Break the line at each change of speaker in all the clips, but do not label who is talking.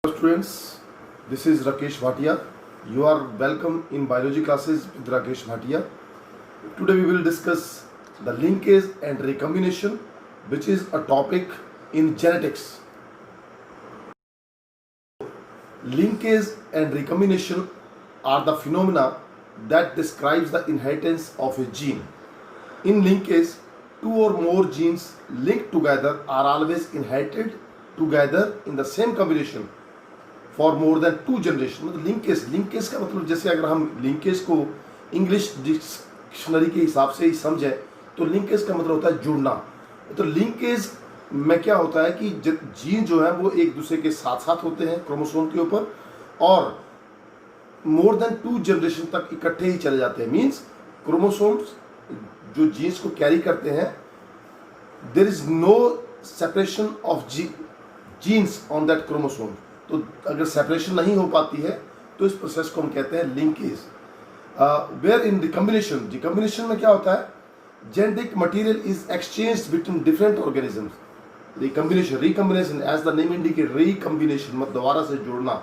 Students, this is Rakesh Bhatia. You are welcome in biology classes with Rakesh Bhatia. Today we will discuss the linkage and recombination, which is a topic in genetics. Linkage and recombination are the phenomena that describes the inheritance of a gene. In linkage, two or more genes linked together are always inherited together in the same combination for more than 2 generation. मतलब linkage का मतलब जैसे अगर हम linkage को English dictionary के हिसाब से ही समझें तो लिंकेज का मतलब होता है जुड़ना. तो लिंकेज में क्या होता है कि जीन जो है वो एक दूसरे के साथ साथ होते हैं क्रोमोसोम के ऊपर और मोर देन 2 जनरेशन तक इकट्ठे ही चले जाते हैं. मीन्स क्रोमोसोम्स जो जीन्स को कैरी करते हैं, there is no separation of genes on that chromosome. तो अगर सेपरेशन नहीं हो पाती है तो इस प्रोसेस को हम कहते हैं लिंकेज. वेयर इन रिकम्बिनेशन में क्या होता है, genetic material is exchanged between different organisms. Recombination as the name indicate, recombination मतलब दोबारा से जोड़ना.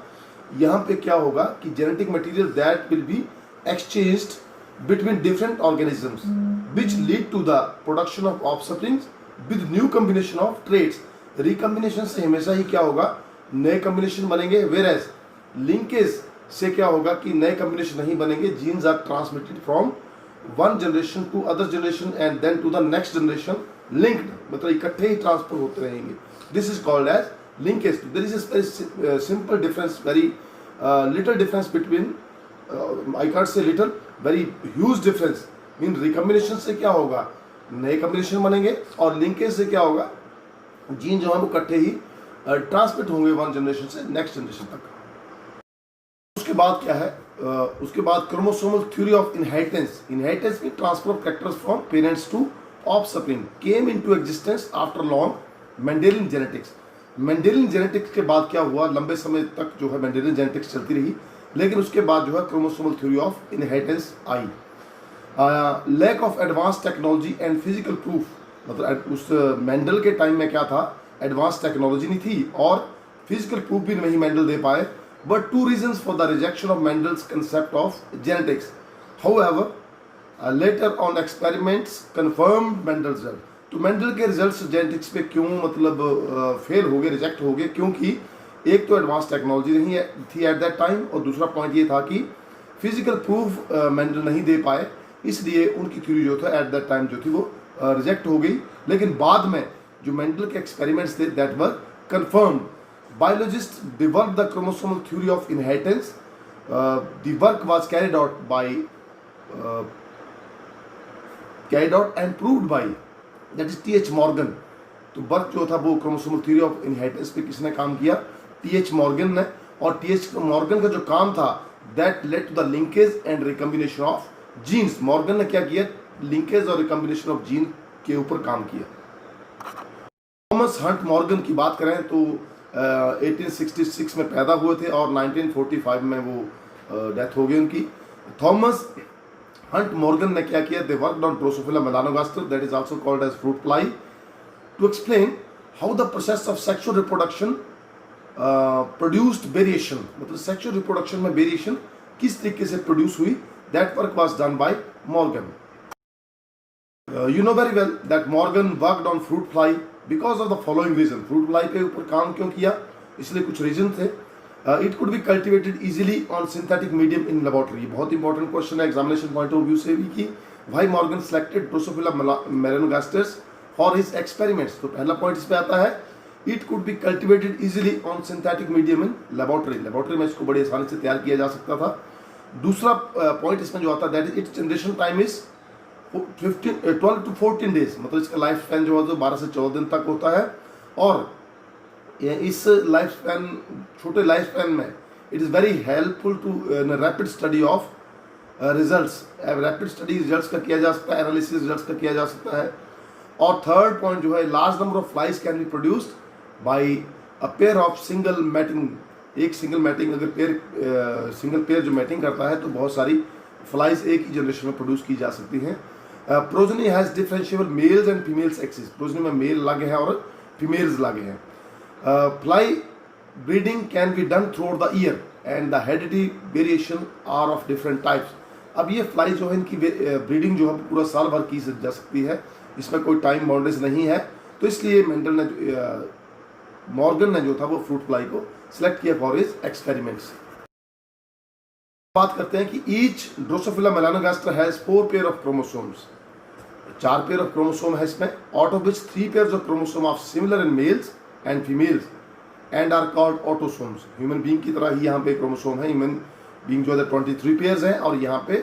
यहाँ पे क्या होगा कि genetic material that will be exchanged between different organisms which lead to the production of offsprings with new combination of traits. Recombination से हमेशा ही क्या होगा, नए कॉम्बिनेशन बनेंगे. वेर एज लिंकेज से क्या होगा कि नए कॉम्बिनेशन नहीं बनेंगे. Genes are transmitted from one generation to other generation and then to the next generation linked, मतलब इकट्ठे ही ट्रांसफर होते रहेंगे. This is called as linkage. There is very simple difference, very little difference between, I can't say little, very huge difference. Mean recombination से क्या होगा, नए combination बनेंगे और लिंकेज से क्या होगा, जीन जो है वो इकट्ठे ही ट्रांसमिट होंगे वन जनरेशन से नेक्स्ट जनरेशन तक. उसके बाद क्या है, उसके बाद chromosomal theory of inheritance. Inheritance में transfer of characters from parents to offspring came into existence after long Mendelian genetics. Mendelian genetics के बाद क्या हुआ, लंबे समय तक जो है मेंडेलियन जेनेटिक्स चलती रही, लेकिन उसके बाद जो है क्रोमोसोमल थ्योरी ऑफ इनहेरिटेंस आई. Lack of advance technology and physical proof, मतलब उस मेंडल के टाइम में क्या था, एडवांस टेक्नोलॉजी नहीं थी और फिजिकल प्रूफ भी नहीं मेंडल दे पाए. But 2 reasons for the rejection of Mendel's concept of genetics. However later on experiments confirmed Mendel's result. तो मेंडल के रिजल्ट्स जेनेटिक्स पे क्यों मतलब फेल हो गए, रिजेक्ट हो गए, क्योंकि एक तो एडवांस टेक्नोलॉजी नहीं थी एट दैट टाइम और दूसरा पॉइंट ये था कि फिजिकल प्रूफ मेंडल नहीं दे पाए, इसलिए उनकी थ्योरी जो था एट दैट टाइम जो थी वो रिजेक्ट हो गई. लेकिन बाद में जो मेंडल के एक्सपेरिमेंट्स थे that were confirmed. Biologist developed the chromosomal theory of inheritance. The work was carried out and proved by, that is T.H. Morgan. तो वर्क जो था वो क्रोमोसोमल थ्योरी ऑफ इनहेरिटेंस पे किसने काम किया, T.H. मॉर्गन ने. और T.H. मॉर्गन का जो काम था that led to the linkage and recombination of genes. Morgan ने क्या किया, लिंकेज और रिकम्बिनेशन ऑफ जीन के ऊपर काम किया. थॉमस हंट मॉर्गन की बात करें तो 1866 में पैदा हुए थे और 1945 में वो डेथ हो गई उनकी. थॉमस हंट मॉर्गन ने क्या किया, they worked on Drosophila melanogaster, that is also called as fruit fly, to explain how the process of sexual reproduction produced variation. मतलब सेक्सुअल रिप्रोडक्शन में वेरिएशन किस तरीके से प्रोड्यूस हुई. That work was done by Morgan. You know very well that Morgan worked on fruit fly because of the following reason. Fruit fly के ऊपर काम क्यों किया, इसलिए कुछ रीजन थे. It could be cultivated easily on synthetic medium in laboratory. बहुत important question है एग्जामिनेशन पॉइंट ऑफ व्यू से भी कि why Morgan selected Drosophila melanogaster for his experiments. तो पहला पॉइंट इस पे आता है, it could be cultivated easily on synthetic medium in laboratory. Laboratory में इसको बड़ी आसानी से तैयार किया जा सकता था. दूसरा पॉइंट इसमें जो आता है that is it's generation time is 12 to 14 days, मतलब इसका लाइफ स्पैन जो है तो 12 से 14 दिन तक होता है. और इस लाइफ स्पैन, छोटे लाइफ स्पैन में it is very helpful to rapid study of results. Rapid study results का किया जा सकता है, एनालिसिस रिजल्ट्स का किया जा सकता है. और थर्ड पॉइंट जो है, large number of flies can be produced by a pair of single mating. एक सिंगल मैटिंग अगर सिंगल पेयर जो मैटिंग करता है तो बहुत सारी फ्लाइज एक ही जनरेशन में प्रोड्यूस की जा सकती हैं. Progeny has differentiable mails and female sexes. Progeny में मेल लगे हैं और फीमेल्स लगे हैं. Fly breeding can be done throughout the year and the heredity variation are of different types. अब ये फ्लाई जो है इनकी ब्रीडिंग जो है पूरा साल भर की जा सकती है, इसमें कोई टाइम बाउंड्रीज नहीं है, तो इसलिए मेंडल ने मॉर्गन ने जो था वो फ्रूट फ्लाई को सिलेक्ट किया फॉर हिज एक्सपेरिमेंट्स। बात करते हैं कि each Drosophila melanogaster has 4 pair of chromosomes, 4 pair of chromosome है इसमें, out of which 3 pair of chromosome of similar in males and females and are called autosomes. Human being की तरह ही यहाँ पे क्रोमोसोम है, ह्यूमन बीइंग जो है 23 pairs हैं और यहाँ पे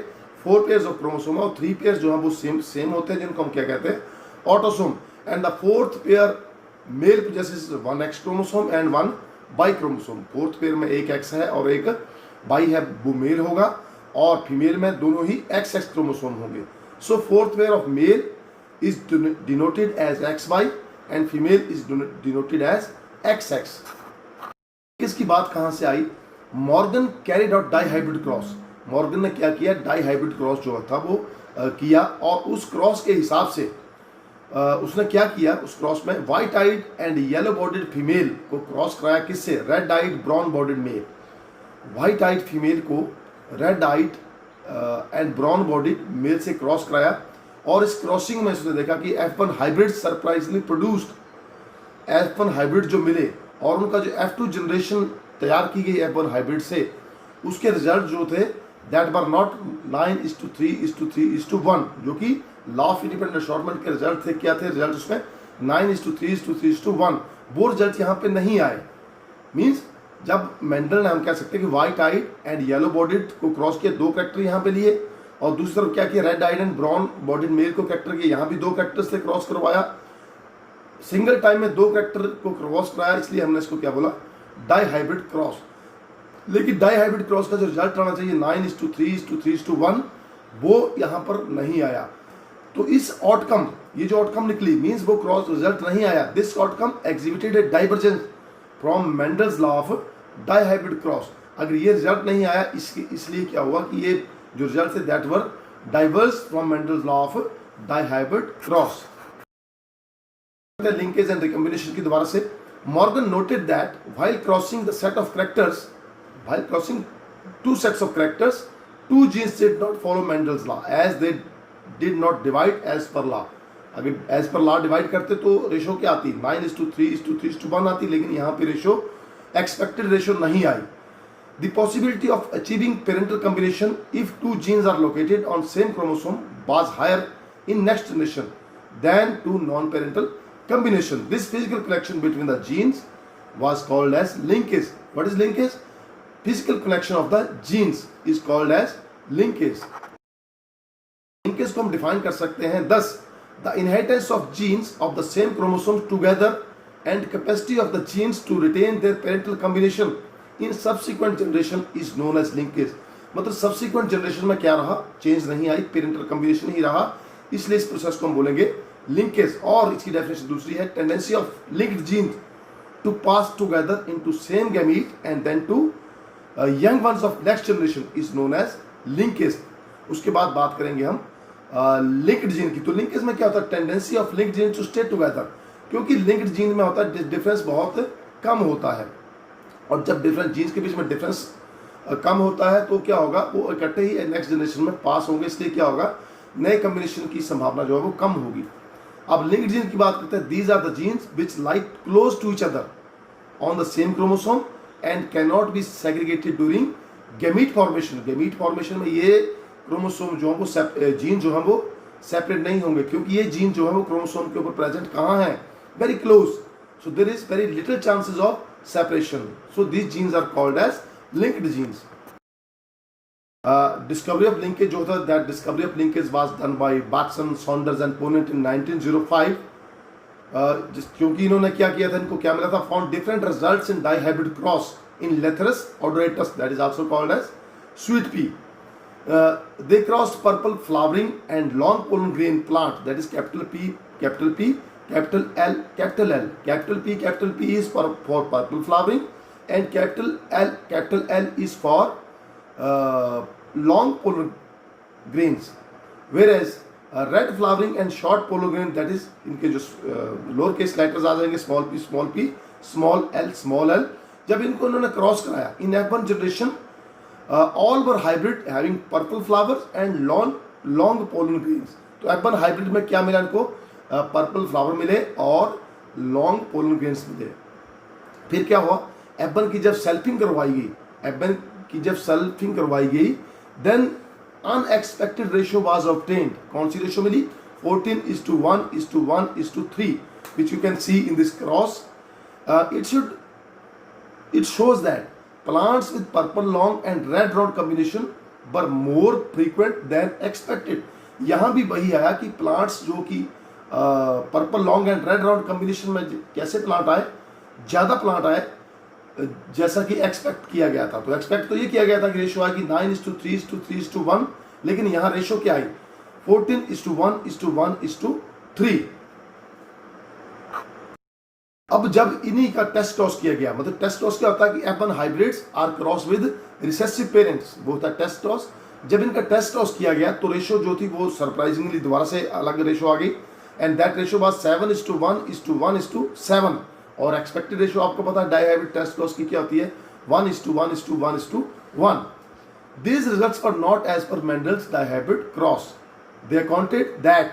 4 पेयर्स ऑफ क्रोमोसोम है और 3 पेयर्स जो है वो सेम होते हैं, जिनको हम क्या कहते हैं, autosome. And the 4th pair male possesses 1 X chromosome and 1 Y chromosome. 4th pair में एक X है और एक Y है, वो मेल होगा, और फीमेल में दोनों ही XX क्रोमोसोम होंगे। So 4th pair of male is denoted as XY and female is denoted as XX। इसकी बात कहां से आई? Morgan carried out dihybrid cross. Morgan ने क्या किया, डाई हाइब्रिड क्रॉस जो था वो किया, और उस क्रॉस के हिसाब से उसने क्या किया, उस क्रॉस में white eyed and yellow bodied female को क्रॉस कराया, किससे? Red eyed brown bodied male. White eyed female को red eyed and brown bodied male से क्रॉस कराया, और इस क्रॉसिंग में उसने देखा कि F1 hybrid सरप्राइजली produced. F1 hybrid जो मिले और उनका जो F2 जनरेशन तैयार की गई F1 हाइब्रिड से, उसके रिजल्ट जो थे दैट वर नॉट 9:3:3:1, जो कि लॉ ऑफ इंडिपेंडेंट असॉर्टमेंट के रिजल्ट थे। क्या थे रिजल्ट उसमें? 9:3:3:1। वो रिजल्ट यहाँ पे नहीं आए। मीन्स जब मेंडल ने, हम कह सकते हैं कि white eyed and yellow bodied को क्रॉस किया, 2 कैरेक्टर यहाँ पे लिए, और दूसरी तरफ क्या किया, red eyed and brown bodied male को कैरेक्टर किया, यहाँ भी 2 कैरेक्टर से क्रॉस करवाया, सिंगल टाइम में 2 कैरेक्टर को क्रॉस कराया, इसलिए हमने इसको क्या बोला, डाई हाइब्रिड क्रॉस। लेकिन डाई हाइब्रिड क्रॉस का जो रिजल्ट आना चाहिए 9:3:3:1, वो यहाँ पर नहीं आया। तो इस आउटकम, ये जो आउटकम निकली, मींस वो क्रॉस रिजल्ट नहीं आया। This outcome exhibited a divergence from Mendel's law of dihybrid cross. अगर ये रिजल्ट नहीं आया, इसलिए क्या हुआ कि ये जो रिजल्ट थे that were diverse from Mendel's law of dihybrid cross. Linkage and recombination की दोबारा से, Morgan noted that while crossing the set of characters, while crossing 2 sets of characters, 2 genes did not follow Mendel's law as they did not divide as per law. अगर as per law divide करते तो ratio क्या आती? 9:3:3:1 आती, लेकिन यहाँ पे ratio expected ratio नहीं आई। The possibility of achieving parental combination if 2 genes are located on same chromosome was higher in next generation than 2 non-parental combination. This physical connection between the genes was called as linkage. What is linkage? Physical connection of the genes is called as linkage. Linkage को हम define कर सकते हैं, thus the inheritance of genes of the same chromosomes together and capacity of the genes to retain their parental combination in subsequent generation is known as linkage. मतलब subsequent generation में क्या रहा, change नहीं आई, parental combination ही रहा, इसलिए इस process को हम बोलेंगे लिंकेज। और इसकी डेफिनेशन दूसरी है, tendency of linked gene to pass together into same gamete and then to young ones of next generation is known as linkage. उसके बाद बात करेंगे हम लिंक्ड जीन की। तो लिंकेज में क्या होता है? Tendency of linked gene to stay together, क्योंकि लिंक्ड जीन में होता है डिफरेंस बहुत कम होता है, और जब डिफरेंट जीन्स के बीच में डिफरेंस कम होता है तो क्या होगा, वो इकट्ठे ही नेक्स्ट जनरेशन में पास होंगे, इसलिए क्या होगा, नए कम्बिनेशन की संभावना जो है वो कम होगी। अब लिंक्ड जीन की बात करते हैं। These are the genes which like close to each other on the same chromosome and can not be segregated during gamete formation. Gamete formation में ये क्रोमोसोम जो है वो जीन जो है वो सेपरेट नहीं होंगे, क्योंकि ये जीन जो है वो क्रोमोसोम के ऊपर प्रेजेंट कहाँ है, very close, so there is very little chances of separation, so these genes are called as linked genes. Discovery of linkage जो था, that discovery of linkage was done by Watson, Saunders and Punnett in 1905। क्योंकि इन्होंने क्या किया था, इनको क्या मिला था, found different results in dihybrid cross in Lathyrus odoratus, that is also called as sweet pea. They crossed purple flowering and long pollen grain plant, that is capital P, capital P, capital L, capital L. Capital P is for purple flowering, and capital L is for long pollen grains, whereas red flowering and short pollen grain, that is इनके जो lower case letters आ जाएंगे, small p, small l, जब इनको उन्होंने cross कराया इन F1 generation all were hybrid having purple flowers and long pollen grains. तो F1 hybrid में क्या मिला इनको, पर्पल फ्लावर मिले और लॉन्ग पोलन ग्रेन्स मिले। फिर क्या हुआ, F1 की जब सेल्फिंग करवाई गई, F1 की जब सेल्फिंग करवाई गई, then unexpected ratio was obtained. कौन सी रेशियो मिली, 14:1:1:3, which you can see in this cross. It shows that plants with purple long and red rod combination were more frequent than expected. यहाँ भी वही आया कि प्लांट्स जो कि purple long and red rod combination में कैसे प्लांट आए, ज़्यादा प्लांट आए जैसा कि एक्सपेक्ट किया गया था। तो एक्सपेक्ट तो ये किया गया था कि रेशियो आएगी 9:3:3:1, लेकिन यहाँ रेशियो क्या आई, 14:1:1:3। अब जब इन्हीं का टेस्ट टॉस किया गया, मतलब टेस्ट टॉस क्या होता है कि F1 hybrids are cross with recessive parents, वो होता है टेस्ट टॉस। जब इनका टेस्ट टॉस किया गया तो रेशियो जो थी वो सरप्राइजिंगली दोबारा से अलग रेशियो आ गई, एंड दैट रेशियो वाज 7:1:1:7। और एक्सपेक्टेड रेशियो आपको पता है डाई हाइब्रिड टेस्ट टॉस की क्या होती है, 1:1:1:1। These results were not as per Mendel's dihybrid cross. They accounted that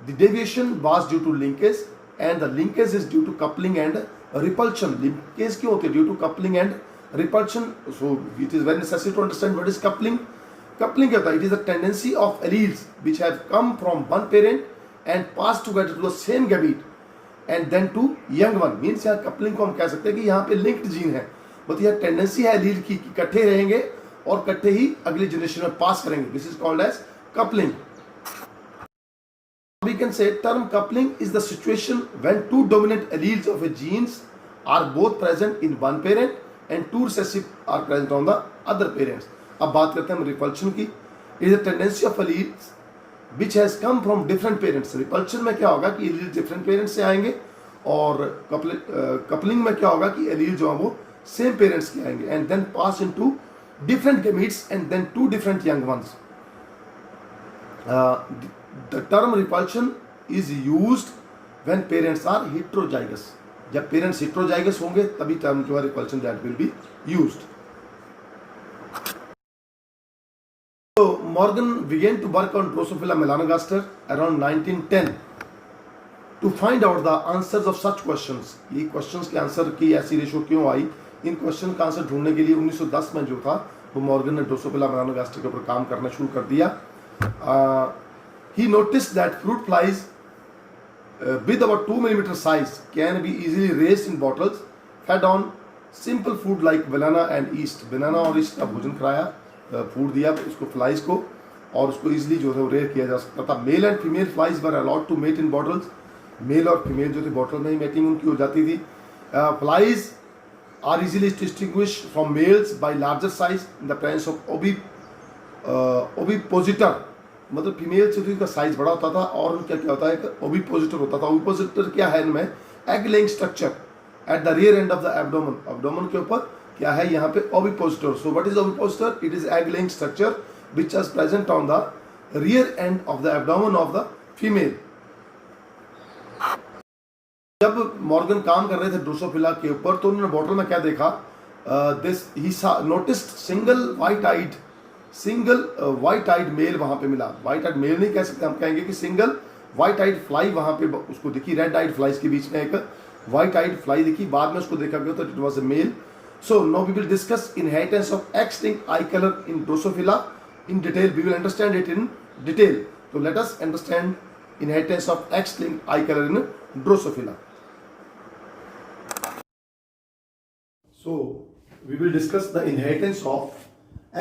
the deviation was due to linkage and the linkage is due to coupling and repulsion. Linkage क्यों होते हैं, due to coupling and repulsion. So it is very necessary to understand what is coupling. Coupling क्या होता है, it is a tendency of alleles which have come from one parent and passed together to the same gamete and then to young one. Means यहाँ coupling को हम कह सकते हैं कि यहाँ पे linked जीन है, मतलब यह टेंडेंसी है एलील की इकट्ठे रहेंगे और इकट्ठे ही अगली जनरेशन में पास करेंगे। This is called as coupling. We can say term coupling is the situation when two dominant alleles of a genes are both present in one parent and two recessive are present on the other parents. अब बात करते हैं हम repulsion की। It is a tendency of alleles which has come from different parents. Repulsion में क्या होगा कि alleles different parents से आएंगे, और कपलिंग में क्या होगा कि alleles जो है वो सेम पेरेंट्स के आएंगे and then pass into different gametes and then two different young ones. The term repulsion is used when parents are heterozygous. जब पेरेंट्स heterozygous होंगे तभी टर्म जो है repulsion that will be used. So Morgan began to work on Drosophila melanogaster around 1910 to find out the answers of such questions. ये questions के answer की ऐसी ratio क्यों आई, इन क्वेश्चन का आंसर ढूंढने के लिए 1910 में जो था वो मॉर्गन ने ड्रोसोफिला मेलानोगास्टर के ऊपर काम करना शुरू कर दिया। He noticed that fruit flies with about 2 mm size can be easily raised in bottles fed on simple food like banana and yeast. banana और yeast का भोजन कराया, फूड दिया उसको फ्लाइज को, और उसको इजीली जो है वो रेयर किया जा सकता था। Male and female flies were allowed to mate in bottles. Male और फीमेल जो थे बॉटल में ही मेटिंग उनकी हो जाती थी। Flies are easily distinguished from males by larger size in the presence of ovipositor. मतलब फीमेल से तो इनका साइज बड़ा होता था, और उनका क्या होता है कि ओविपोजिटर होता था। ओविपोजिटर क्या है इनमें, egg laying structure at the rear end of the abdomen. Abdomen के ऊपर क्या है यहाँ पे ओविपोजिटर। So what is ओविपोजिटर, it is egg laying structure which is present on the rear end of the abdomen of the female. जब Morgan काम कर रहे थे ड्रोसोफिला के ऊपर तो उन्होंने बॉटल में क्या देखा, this he noticed single white eyed male वहां पे मिला। व्हाइट आइड मेल नहीं कह सकते, हम कहेंगे कि सिंगल व्हाइट आइड फ्लाई वहां पे उसको दिखी। रेड आइड फ्लाइज के बीच में एक व्हाइट आइड फ्लाई दिखी, बाद में उसको देखा गया तो it was a male. So now we will discuss inheritance of X linked eye colour in Drosophila in detail. We will understand it in detail. तो let us understand inheritance of X linked eye colour in Drosophila. So we will discuss the inheritance of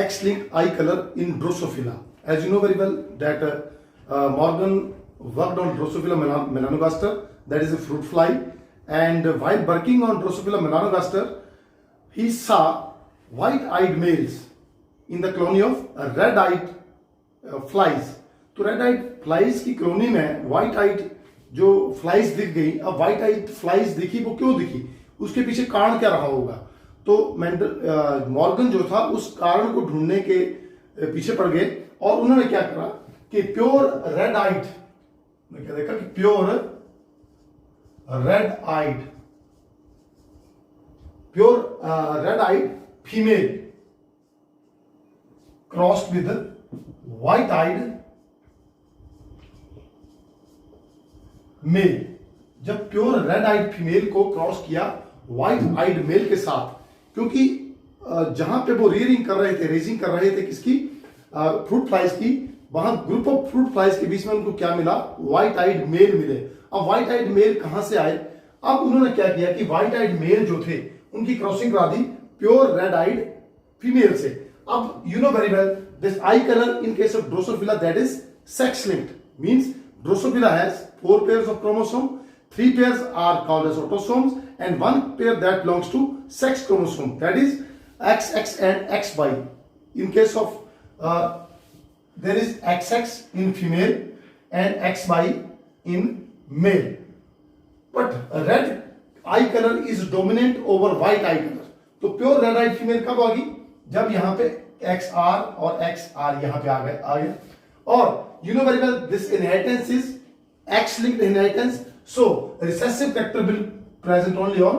X-linked eye color in Drosophila. As you know very well that Morgan worked on Drosophila melanogaster, that is a fruit fly, and while working on Drosophila melanogaster, he saw white-eyed males in the colony of red-eyed flies. तो red-eyed flies की colony में white-eyed जो flies दिख गई। अब white-eyed flies दिखी, वो क्यों दिखी, उसके पीछे कारण क्या रहा होगा। तो मॉर्गन जो था उस कारण को ढूंढने के पीछे पड़ गए, और उन्होंने क्या करा कि प्योर रेड आइड में क्या देखा कि pure red eyed pure red eyed female crossed with white eyed male. जब प्योर रेड आइड फीमेल को क्रॉस किया व्हाइट आइड मेल के साथ, क्योंकि जहां पे वो रेजिंग कर रहे थे किसकी, फ्रूट फ्लाइज की, वहां ग्रुप ऑफ फ्रूट फ्लाइज के बीच में उनको क्या मिला, व्हाइट आइड मेल मिले। अब व्हाइट आइड मेल कहां से आए, अब उन्होंने क्या किया कि व्हाइट आइड मेल जो थे उनकी क्रॉसिंग करा दी प्योर रेड आइड फीमेल से। अब you know very well this I colour in case of Drosophila that is sex linked, means Drosophila has 4 pairs of chromosome, 3 pairs are called as autosomes and 1 pair that belongs to sex chromosome, that is XX and XY. In case of there is XX in female and XY in male, but red eye color is dominant over white eye color. तो pure red eyed female कब होगी, जब यहाँ पे XR और XR यहाँ पे आ गए। और you know very well this inheritance is X-linked inheritance, so recessive character will present only on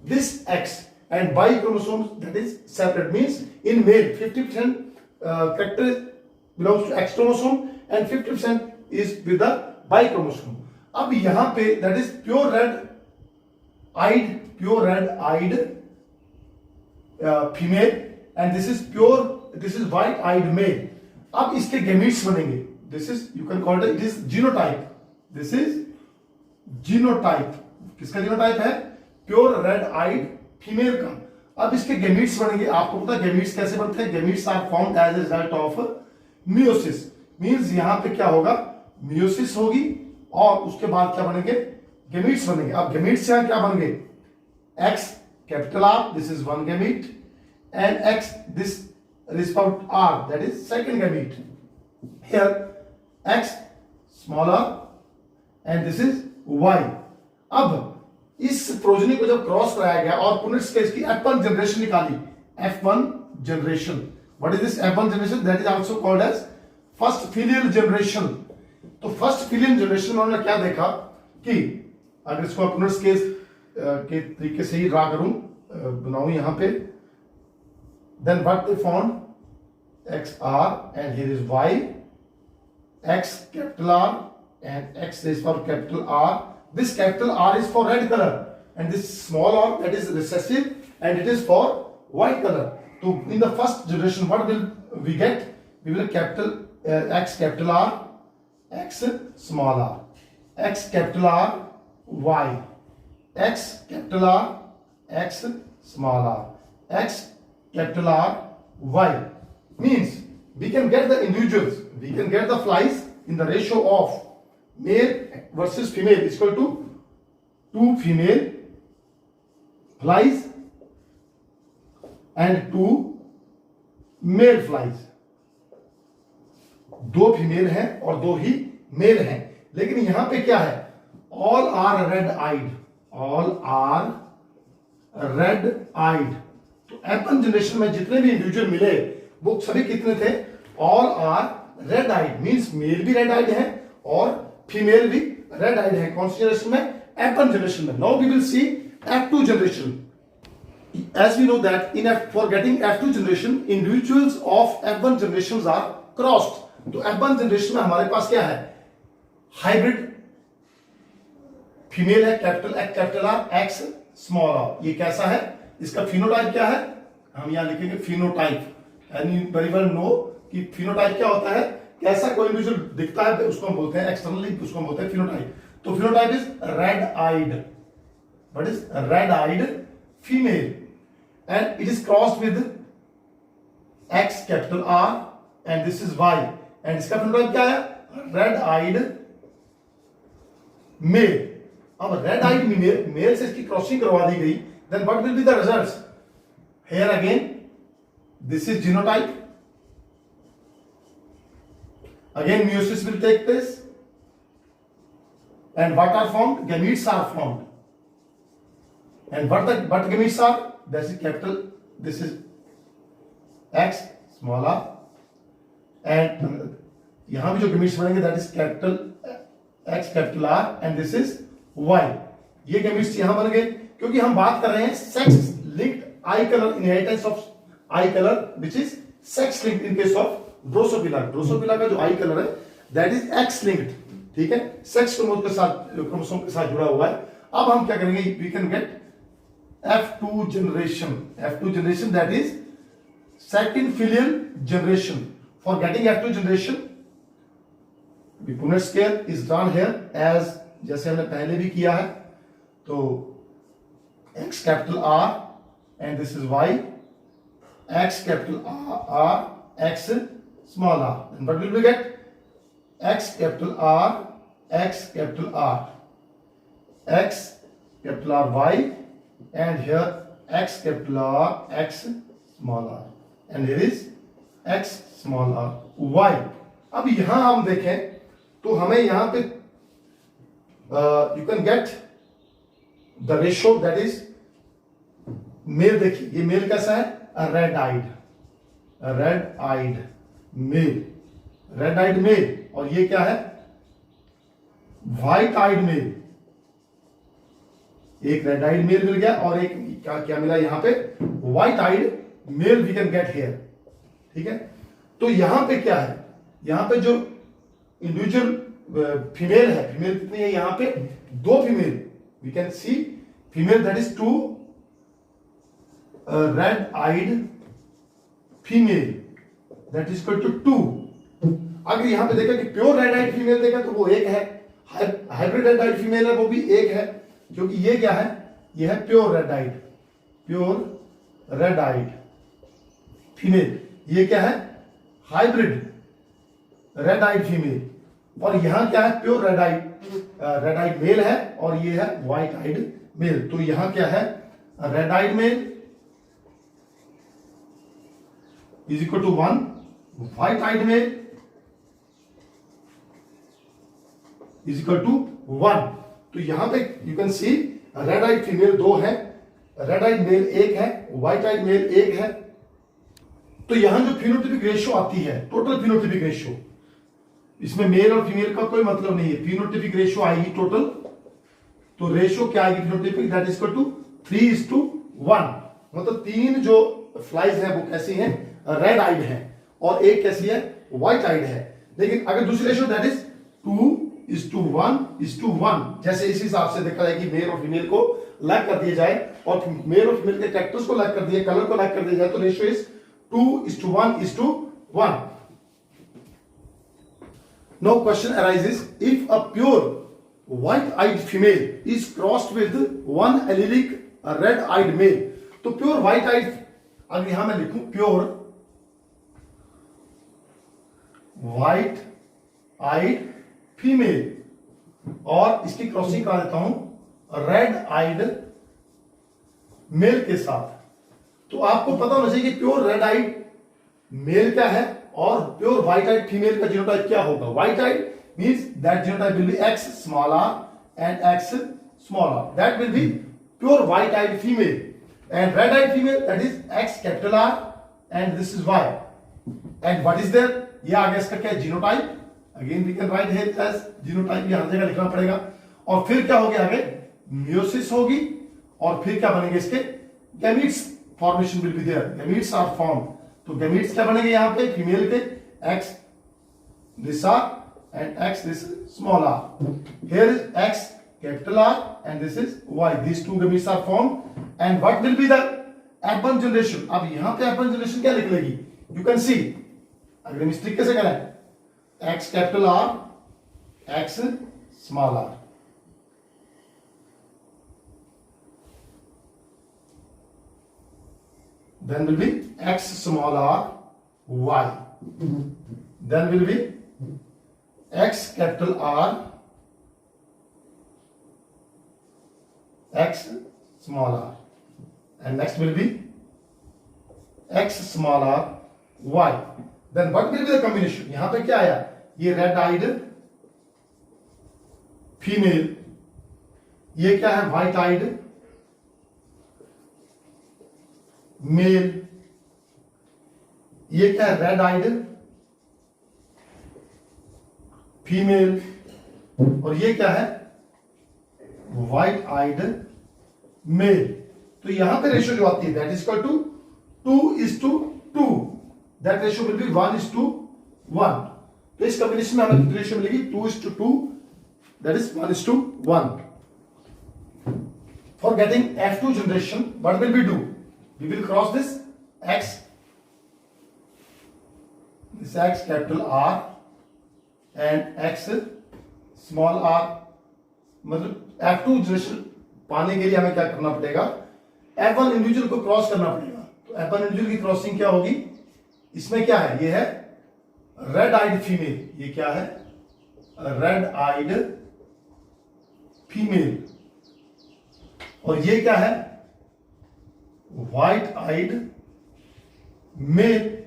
this X, and Y chromosomes that is separate, means in male 50% character belongs to X chromosome and 50% is with the Y chromosome. अब यहाँ पे that is pure red eyed female and this is white eyed male. अब इसके gametes बनेंगे, this is you can call it is genotype. This is genotype, किसका genotype है, pure red eyed female का। अब इसके गेमीट्स बनेंगे, आपको पता है गेमीट्स कैसे बनते हैं, gametes are formed as a result of meiosis, means यहां पे क्या होगा, मियोसिस होगी और उसके बाद क्या बनेंगे, गेमीट्स बनेंगे। अब गेमीट्स यहां क्या बन गए, X capital R this is one gamete and X this respect R that is second gamete, here X small R and this is Y. अब इस प्रोजेनी को जब क्रॉस कराया गया और पुनेट्स के इसकी F1 जनरेशन निकाली, F1 generation, what is this F1 generation, that is also called as first filial generation. तो फर्स्ट फिलियल जनरेशन में उन्होंने क्या देखा कि अगर इसको पुनेट्स के तरीके से ही ड्रा करूं, बनाऊं यहां पे, then what they found XR and here is Y, X capital R and X is for capital R. This capital R is for red color and this small r that is recessive and it is for white color. So in the first generation what will we get? We will capital X capital R, X small r, X capital R, Y, X capital R, X small r, X capital R, Y. Means we can get the individuals, we can get the flies in the ratio of male versus female is equal to 2 female flies and 2 male flies। 2 female हैं और 2 ही mail हैं, लेकिन यहां पे क्या है, all are red eyed, all are red eyed. तो F1 generation में जितने भी इंडिविजुअल मिले वो सभी कितने थे, all are red eyed, means male भी रेड आइड है और फीमेल भी रेड आइड है। कौन सी जनरेशन में, F1 जनरेशन में। Now we will see F2 generation. As we know that for getting F2 generation individuals of F1 generations are crossed। तो F1 generation में हमारे पास क्या है, हाइब्रिड फीमेल है, capital X capital R, X small r। ये कैसा है, इसका फिनोटाइप क्या है, हम यहां लिखेंगे phenotype, and you very well know कि फिनोटाइप क्या होता है, कैसा कोई इंडिविजुअल दिखता है उसको हम बोलते हैं एक्सटर्नली, उसको हम बोलते हैं फिनोटाइप। तो phenotype is red eyed, what is red eyed female and it is crossed with X capital R and this is Y, and इसका फिनोटाइप क्या है, रेड आइड मेल। अब रेड आइड मेल से इसकी क्रॉसिंग करवा दी गई, then what will be the results, here again this is genotype, again meiosis will take place and what are formed, gametes are formed, and what gametes are, that is capital, this is X small r and यहां भी जो gametes बनेंगे that is capital X capital R and this is Y। ये gametes यहां बन गए, क्योंकि हम बात कर रहे हैं sex linked eye color, inheritance of eye color which is sex linked in case of Drosophila. Drosophila का जो आई कलर है दैट इज एक्स लिंक्ड, ठीक है, सेक्स क्रोमोसोम के साथ जुड़ा हुआ है। अब हम क्या करेंगे, we can get F2 generation, F2 generation that is second filial generation. For getting F2 generation, the Punnett scale is drawn here as जैसे हमने पहले भी किया है, तो X capital R and this is Y, X capital R, X small r. And what will we get? X capital R, X capital R, X capital R Y, and here X capital R, X small r, and here is X small r Y. अब यहां हम देखें तो हमें यहां पे you can get the ratio that is male. देखिए ये मेल कैसा है, red eyed male, red eyed male, और ये क्या है, व्हाइट आइड मेल। एक रेड आइड मेल मिल गया और एक क्या मिला यहां पे, white eyed male we can get here, ठीक है। तो यहां पे क्या है, यहां पे जो इंडिविजुअल फीमेल है, फीमेल कितनी है यहां पे, 2 female, we can see female that is 2 red eyed female that is equal to 2। अगर यहां पे देखा कि प्योर रेड आइड फीमेल देखा तो वो एक है, हाइब्रिड रेड आइड फीमेल है वो भी एक है, क्योंकि ये क्या है, ये है प्योर रेड आइड फीमेल, ये क्या है, हाइब्रिड रेड आइड फीमेल, और यहां क्या है, प्योर रेड आइड मेल है, और ये है व्हाइट आइड मेल। तो यहां क्या है, red eyed male is equal to 1, white eyed male is equal to 1। तो यहां पे you can see red eyed female 2 है, रेड आइड मेल 1 है, व्हाइट आइड मेल 1 है। तो यहां जो फिनोटाइपिक रेशियो आती है, टोटल फिनोटाइपिक रेशियो, इसमें मेल और फीमेल का कोई मतलब नहीं है, फिनोटाइपिक रेशियो आएगी टोटल। तो रेशियो क्या आएगी phenotypic, that is equal to 3:1। मतलब 3 जो फ्लाइज है वो कैसी हैं, रेड आइड है, और एक कैसी है, व्हाइट आइड है। लेकिन अगर दूसरी रेशियो दैट इज 2:1:1, जैसे इस हिसाब से देखा जाए कि मेल और फीमेल को अलग कर दिया जाए और मेल और फीमेल के कैरेक्टर्स को अलग कर दिया, कलर को अलग कर दिया जाए, तो ratio is 2:1:1। Now question arises, if a pure white eyed female is crossed with one allelic red eyed male. तो प्योर व्हाइट आइड, अगर यहां मैं लिखूं प्योर व्हाइट आइड फीमेल और इसकी क्रॉसिंग करा देता हूं रेड आइड मेल के साथ, तो आपको पता होना चाहिए कि प्योर रेड आइड मेल क्या है और प्योर व्हाइट आइड फीमेल का जीनोटाइप क्या होगा। White eyed means that genotype will be X small r and X small r, that will be pure white eyed female, and red eyed female that is X capital R and this is Y, and what is there, ये आगे इसका क्या है, genotype. Again we can write here as genotype, ये हर जगह लिखना पड़ेगा। और फिर क्या होगा आगे, मियोसिस होगी, और फिर क्या बनेंगे इसके, gametes formation will be there, gametes are form. तो गैमीट्स क्या बनेंगे यहां पे, फीमेल के X this R and X this small r, here is X capital R and this is Y, these two gametes are formed, and what will be the F1 generation। अब यहां पे F1 generation क्या निकलेगी, you can see, अगर हम इस तरीके से करें, X capital R, X small r, then will be X small r Y, then will be X capital R, X small r, and next will be X small r Y। Then what will be the combination, यहां पे क्या आया, ये red eyed female, ये क्या है, white eyed mail, ये क्या है, रेड आइड फीमेल, और ये क्या है, व्हाइट आइड मेल। तो यहां पे रेशियो जो आती है that is equal to 2:2, that ratio will be 1:1। तो इस कॉम्बिनेशन में हमें रेशियो मिलेगी 2:2, that is 1:1। For getting F2 generation, what will we do? We will cross this X capital R and X small r, मतलब F2 generation पाने के लिए हमें क्या करना पड़ेगा, F1 इंडिविजुअल को क्रॉस करना पड़ेगा। तो F1 इंडिविजुअल की क्रॉसिंग क्या होगी, इसमें क्या है, ये है रेड आइड फीमेल, ये क्या है, रेड आइड फीमेल, और ये क्या है, व्हाइट आइड मेल।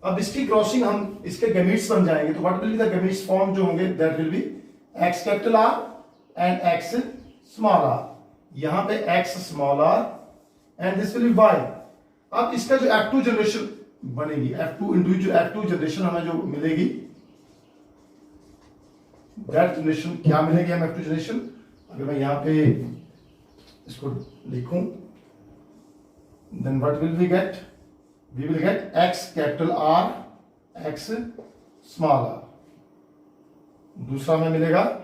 अब इसकी क्रॉसिंग हम इसके गैमीट्स बन जाएंगे, तो what will be the gametes form जो होंगे, that will be X capital R and X small R, यहां पे X small R and this will be Y. अब इसका जो F2 जनरेशन बनेगी, F2 इंडिविजुअल F2 जनरेशन हमें जो मिलेगी, दैट जनरेशन क्या मिलेगी हमें F2 जनरेशन, अगर मैं यहां पे इसको लिखूं, then what will we get? We will get x capital R, x small r। दूसरा में मिलेगा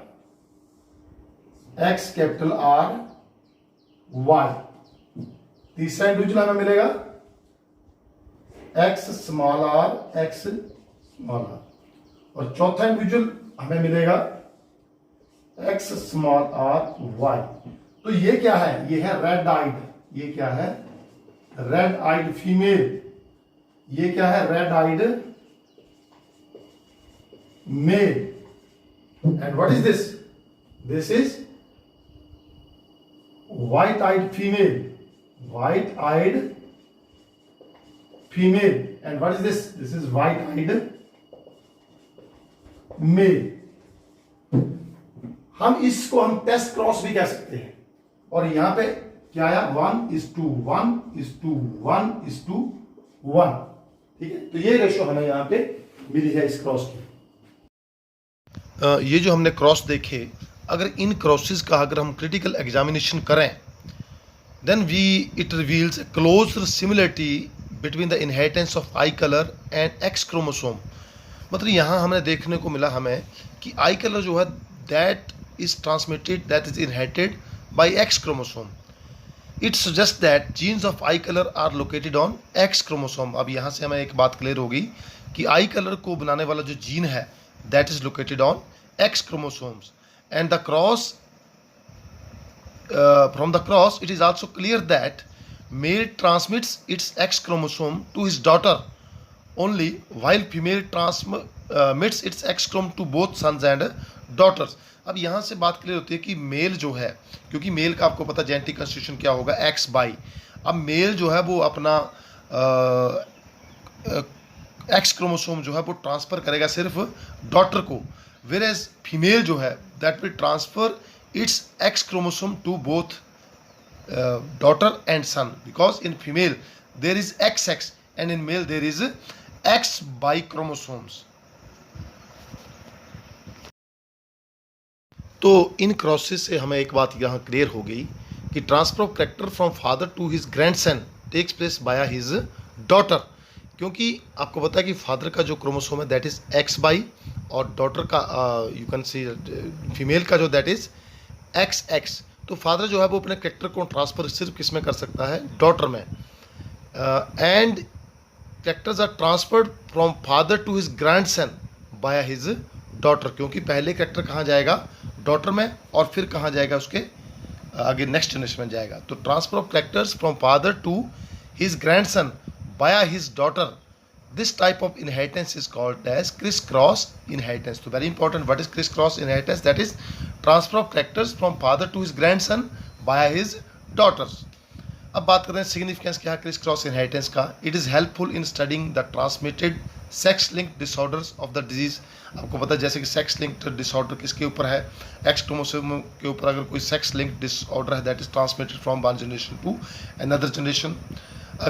x capital R, y। तीसरा इंडिविजुअल हमें मिलेगा x small r, x small r। और चौथा इंडिविजुअल हमें मिलेगा x small r, y। तो ये क्या है, ये है रेड आइड, ये क्या है, रेड आइड फीमेल, ये क्या है, red eyed male. And what is this, this is white eyed female, white eyed female. And what is this, this is white eyed male. हम इसको हम टेस्ट क्रॉस भी कह सकते हैं, और यहां पे क्या आया, 1:1:1:1, ठीक है। तो ये रेशियो हमें यहां पे मिली है इस क्रॉस की। ये जो हमने क्रॉस देखे, अगर इन क्रॉसेस का अगर हम क्रिटिकल एग्जामिनेशन करें, then it reveals a closer similarity between the inheritance of eye colour and X chromosome. मतलब यहाँ हमें देखने को मिला हमें कि आई कलर जो है that is transmitted, that is inherited by X chromosome. It suggests that genes of eye color are located on X chromosome. अब यहाँ से हमें एक बात क्लियर होगी कि आई कलर को बनाने वाला जो जीन है that is located on X chromosomes. And the cross, from the cross, it is also clear that male transmits its X chromosome to his daughter only, while female transmits its X chromosome to both sons and daughters. अब यहाँ से बात clear होती है कि mail जो है, क्योंकि मेल का आपको पता जेनेटिक कंस्टिट्यूशन क्या होगा, X/Y। अब मेल जो है वो अपना एक्स क्रोमोसोम जो है वो ट्रांसफ़र करेगा सिर्फ डॉटर को, वेयर एज फीमेल जो है that will transfer its X chromosome to both daughter and son, because in female there is XX and in male there is X/Y chromosomes. तो इन क्रॉसेस से हमें एक बात यहाँ क्लियर हो गई कि transfer of character from father to his grandson takes place by his daughter, क्योंकि आपको पता है कि फादर का जो क्रोमोसोम है दैट इज X/Y और डॉटर का यू कैन सी फीमेल का जो दैट इज XX। तो फादर जो है वो अपने कैरेक्टर को ट्रांसफ़र सिर्फ किस में कर सकता है, डॉटर में। And characters are transferred from father to his grandson by his daughter, क्योंकि पहले कैरेक्टर कहाँ जाएगा, डॉटर में, और फिर कहाँ जाएगा, उसके आगे नेक्स्ट जनरेशन में जाएगा। तो transfer of characters from father to his grandson by his daughter, this type of inheritance is called as criss cross inheritance. तो very important, what is criss cross inheritance, that is transfer of characters from father to his grandson by his daughters. अब बात करते हैं significance क्या है criss cross inheritance का। It is helpful in studying the transmitted sex linked disorders of the disease. आपको पता है जैसे कि सेक्स लिंक्ड डिसऑर्डर किसके ऊपर है, एक्स क्रोमोसोम के ऊपर अगर कोई सेक्स लिंक्ड डिसऑर्डर है that is transmitted from one generation to another generation.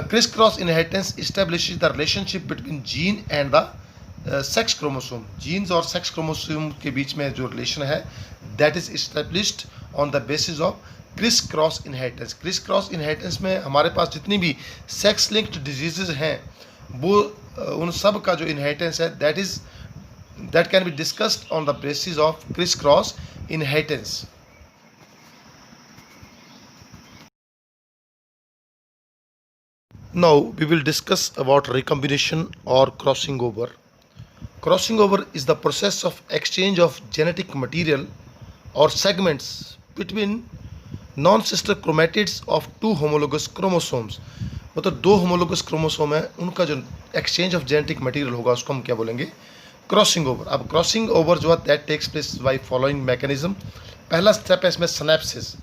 Criss cross inheritance establishes the relationship between gene and the sex chromosome. Genes और सेक्स क्रोमोसोम के बीच में जो रिलेशन है that is established on the basis of criss cross inheritance. Criss cross inheritance में हमारे पास जितनी भी सेक्स लिंक्ड डिजीजेज हैं वो उन सब का जो इनहेरिटेंस है that can be discussed on the basis of criss cross inheritance. Now we will discuss about recombination or crossing over. Crossing over is the process of exchange of genetic material or segments between non-sister chromatids of two homologous chromosomes. मतलब दो homologous chromosome है, उनका जो exchange of genetic material होगा उसको हम क्या बोलेंगे, क्रॉसिंग ओवर। अब क्रॉसिंग ओवर जो है that takes place by following mechanism. पहला स्टेप है इसमें synapsis.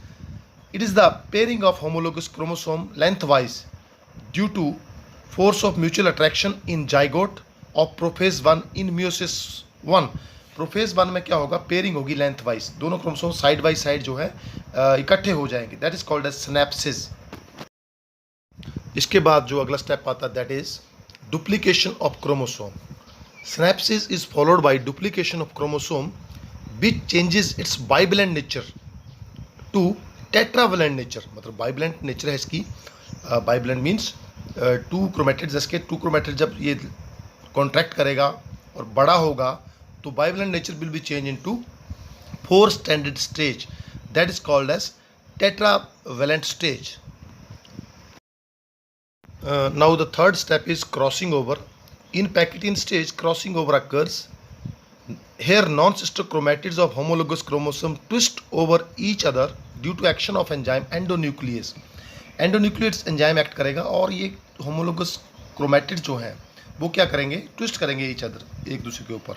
It is the pairing of homologous chromosome lengthwise due to force of mutual attraction in zygote of prophase 1 in meiosis 1। Prophase 1 में क्या होगा, pairing होगी lengthwise, दोनों chromosome side by side जो है इकट्ठे हो जाएंगे, that is called as synapsis. इसके बाद जो अगला स्टेप आता है that is duplication of chromosome. Synapsis is followed by duplication of chromosome which changes its bivalent nature to tetravalent nature. मतलब बाइवेलेंट नेचर है इसकी, बाइवेलेंट मीन्स टू क्रोमेटिड्स, इसके टू क्रोमेटिड जब ये कॉन्ट्रैक्ट करेगा और बड़ा होगा तो bivalent nature will be change into 4 standard stage, that is called as tetravalent stage. Now the third step is crossing over. In pachytene stage crossing over occurs. Here non-sister chromatids of homologous chromosome twist over each other due to action of enzyme endonuclease. Endonuclease enzyme act करेगा और ये homologous chromatid जो हैं वो क्या करेंगे, twist करेंगे each other, एक दूसरे के ऊपर।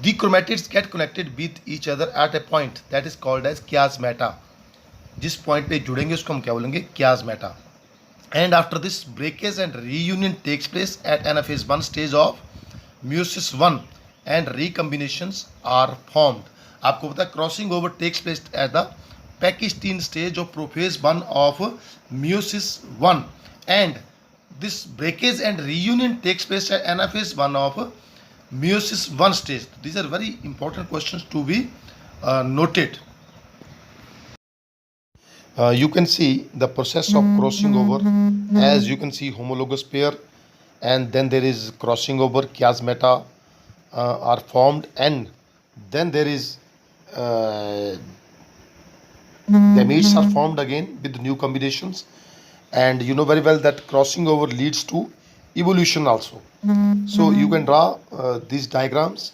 The chromatids get connected with each other at a point that is called as chiasmata. जिस पॉइंट पे जुड़ेंगे उसको हम क्या बोलेंगे, chiasmata. And after this breakage and reunion takes place at anaphase 1 stage of meiosis 1 and recombinations are formed. आपको पता है crossing over takes place at the Pakistan stage of prophase 1 of meiosis 1 and this breakage and reunion takes place at anaphase 1 of meiosis 1 stage. These are very important questions to be noted. You can see the process of crossing over, as you can see homologous pair and then there is crossing over, chiasmata are formed and then there is gametes are formed again with new combinations, and you know very well that crossing over leads to evolution also. So you can draw these diagrams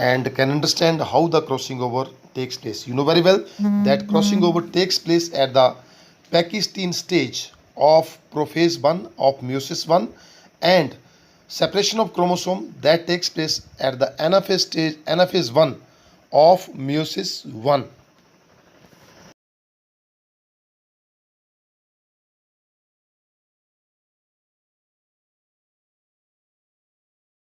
and can understand how the crossing over takes place. You know very well that crossing over takes place at the Pakistan stage of prophase 1 of meiosis 1 and separation of chromosome that takes place at the anaphase stage, anaphase 1 of meiosis 1.